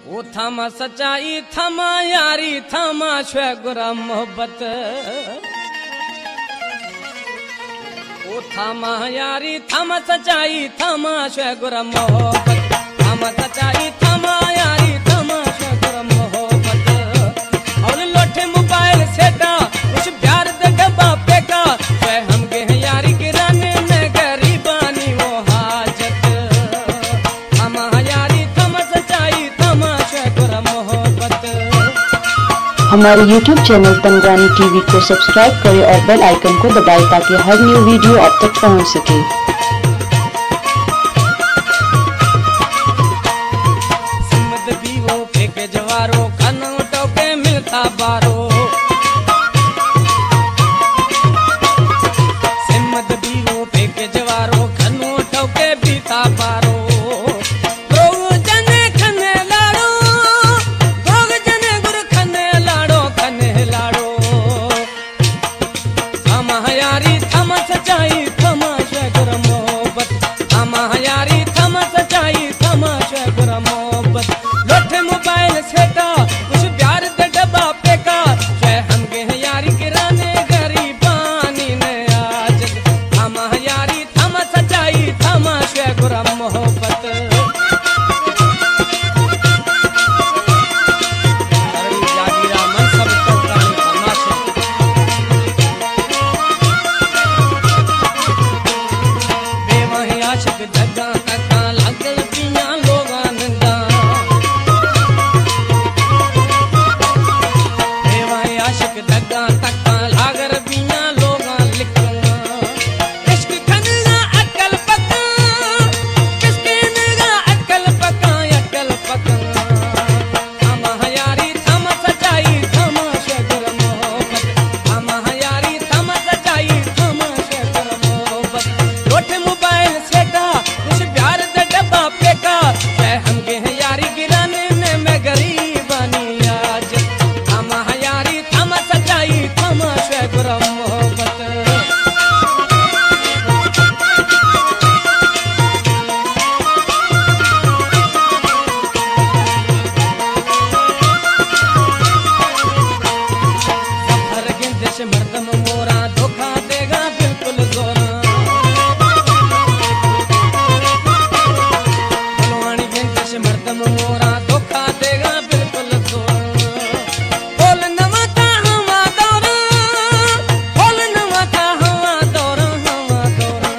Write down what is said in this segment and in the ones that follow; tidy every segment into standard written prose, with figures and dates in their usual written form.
वो थमा सच्चाई थमा यारी थमा गुरा मोहब्बत। वो थमा यारी थमा सच्चाई थमा गुरा मोहब्बत। थमा सच्चाई थमा यारी थमा गुरा मोहब्बत। और लोटे मोबाइल सेटा कुछ प्यार दे डब्बा फेंका हम गे यारी गिराने में गरीबानी वो हाजत। थमा यारी थमा सच्चाई थमा गुरा मोहब्बत। हमारे YouTube चैनल तंगरानी टीवी को सब्सक्राइब करें और बेल आइकन को दबाएं ताकि हर न्यू वीडियो आप तक पहुंच सके। सिमत भी वो फेंके जवारो खाना टोके मिलता बारो। सिमत भी वो फेंके जवारो खानो टोके बीता बारो। लोटे मोबाइल सेटा कुछ प्यार दे डब्बा फेंका हम गे यारी गिराने गरीबानी ने आज। थमा यारी थमा सच्चाई थमा गुरा मोहब्बत। मर्दम मोरा धोखा देगा बिल्कुल जोरा। फलवानी बेंच मर्दम मोरा धोखा देगा बिल्कुल जोरा। बोल नवाता हवा दौरा बोल नवाता हवा दौरा हवा दौरा।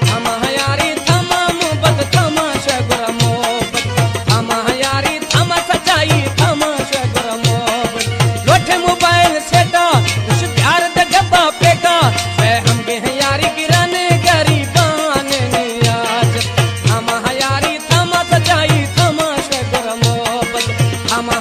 थमा यारी थमा मोहब्बत थमा गुरा मोहब्बत। थमा यारी थमा सच्चाई थमा गुरा मोहब्बत। लोटे मोबाइल सेटा कुछ प्यार दे डब्बा फेंका हम गे यारी गिराने गरीबाने ने आज। थमा यारी थमा सच्चाई थमा गुरा मोहब्बत। थमा